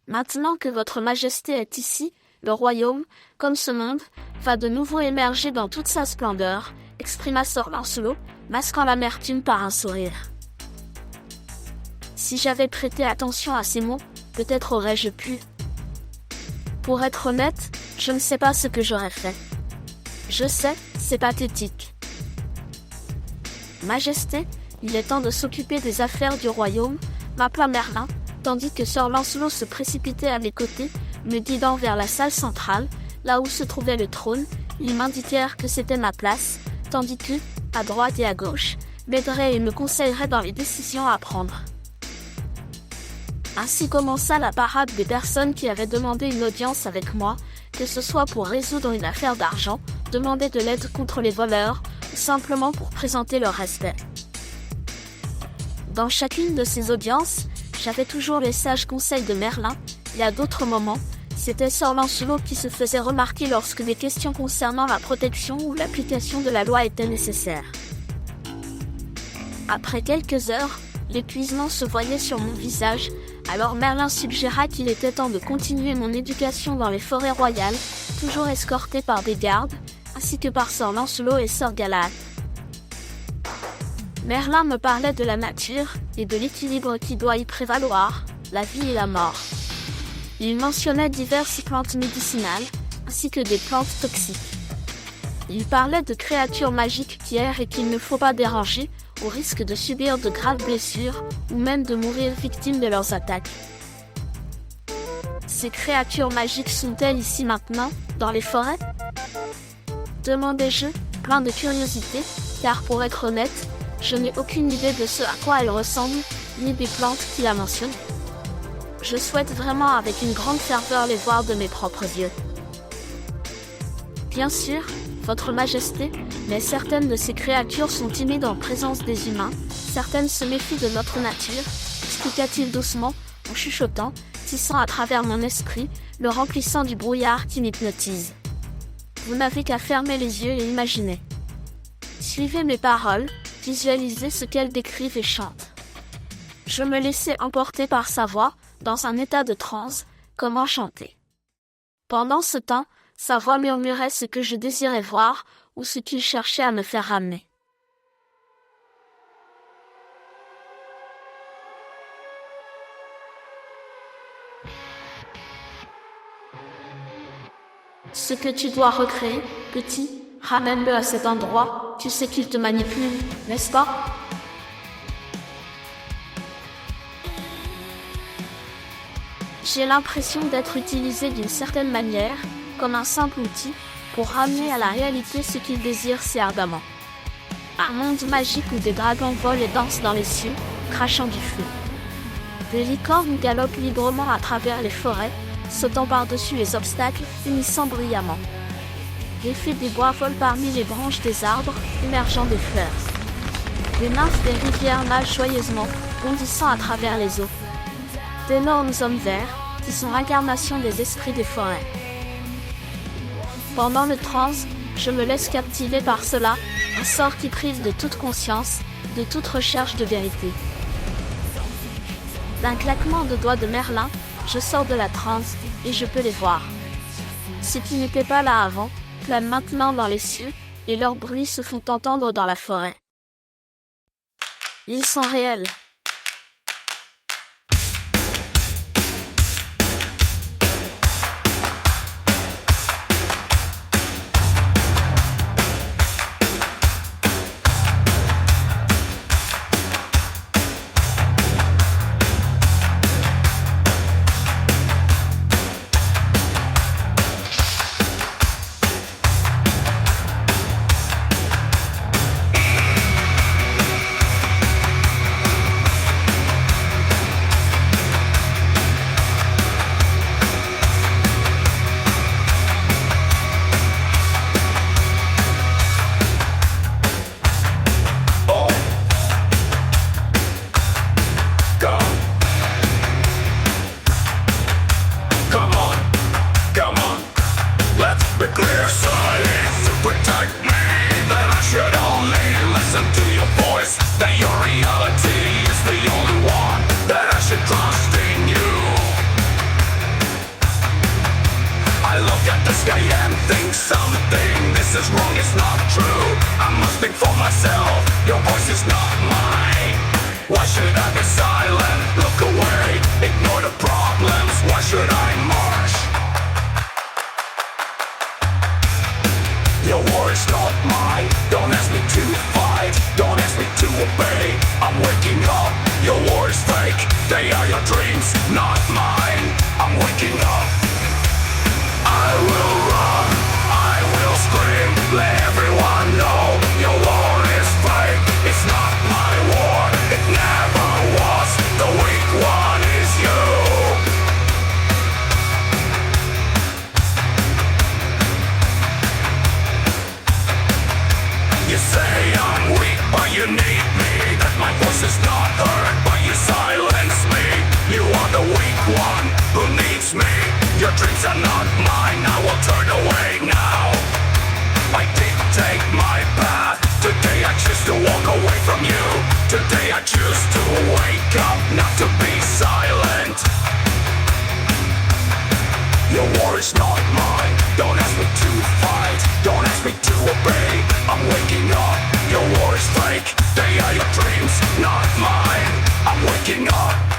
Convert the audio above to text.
Maintenant que votre majesté est ici, le royaume, comme ce monde, va de nouveau émerger dans toute sa splendeur, exprima Sir Lancelot, masquant l'amertume par un sourire. Si j'avais prêté attention à ces mots, peut-être aurais-je pu. Pour être honnête, je ne sais pas ce que j'aurais fait. Je sais, c'est pathétique. Majesté, il est temps de s'occuper des affaires du royaume, m'appela Merlin, tandis que Sir Lancelot se précipitait à mes côtés, me guidant vers la salle centrale, là où se trouvait le trône. Ils m'indiquèrent que c'était ma place, tandis que, à droite et à gauche, m'aideraient et me conseilleraient dans les décisions à prendre. Ainsi commença la parade des personnes qui avaient demandé une audience avec moi, que ce soit pour résoudre une affaire d'argent, demander de l'aide contre les voleurs, ou simplement pour présenter leur respect. Dans chacune de ces audiences, j'avais toujours les sages conseils de Merlin, et à d'autres moments, c'était Sir Lancelot qui se faisait remarquer lorsque des questions concernant la protection ou l'application de la loi étaient nécessaires. Après quelques heures, l'épuisement se voyait sur mon visage, alors Merlin suggéra qu'il était temps de continuer mon éducation dans les forêts royales, toujours escorté par des gardes, ainsi que par Sir Lancelot et Sir Galahad. Merlin me parlait de la nature et de l'équilibre qui doit y prévaloir, la vie et la mort. Il mentionnait diverses plantes médicinales, ainsi que des plantes toxiques. Il parlait de créatures magiques qui errent et qu'il ne faut pas déranger, au risque de subir de graves blessures, ou même de mourir victimes de leurs attaques. Ces créatures magiques sont-elles ici maintenant, dans les forêts ? Demandai-je, plein de curiosité, car pour être honnête, je n'ai aucune idée de ce à quoi elles ressemblent, ni des plantes qu'il a mentionnées. Je souhaite vraiment avec une grande ferveur les voir de mes propres yeux. Bien sûr, votre majesté, mais certaines de ces créatures sont timides en présence des humains, certaines se méfient de notre nature, expliqua-t-il doucement, en chuchotant, tissant à travers mon esprit, le remplissant du brouillard qui m'hypnotise. Vous n'avez qu'à fermer les yeux et imaginer. Suivez mes paroles, visualisez ce qu'elles décrivent et chantent. Je me laissais emporter par sa voix, dans un état de transe, comme enchanté. Pendant ce temps, sa voix murmurait ce que je désirais voir, ou ce qu'il cherchait à me faire ramener. Ce que tu dois recréer, petit, ramène-le à cet endroit, tu sais qu'il te manipule, n'est-ce pas ? J'ai l'impression d'être utilisé d'une certaine manière, comme un simple outil, pour ramener à la réalité ce qu'il désire si ardemment. Un monde magique où des dragons volent et dansent dans les cieux, crachant du feu. Des licornes galopent librement à travers les forêts, sautant par-dessus les obstacles, unissant brillamment. Les fées des bois volent parmi les branches des arbres, émergeant des fleurs. Les nymphes des rivières nagent joyeusement, bondissant à travers les eaux. D'énormes hommes verts, qui sont l'incarnation des esprits des forêts. Pendant le transe, je me laisse captiver par cela, un sort qui prive de toute conscience, de toute recherche de vérité. D'un claquement de doigts de Merlin, je sors de la transe, et je peux les voir. Ce qui n'était pas là avant, planent maintenant dans les cieux, et leurs bruits se font entendre dans la forêt. Ils sont réels. not mine. I'm waking up. I will run, I will scream. Let everyone know your war is fake. It's not my war, it never was. The weak one is you. You say I'm weak, but you need me. That my voice is not heard, but you silence me. You are the weak one who needs me. Your dreams are not mine, I will turn away now. I dictate my path. Today I choose to walk away from you. Today I choose to wake up, not to be silent. Your war is not mine. Don't ask me to fight, don't ask me to obey. I'm waking up, your war is fake. They are your dreams, not mine. I'm waking up.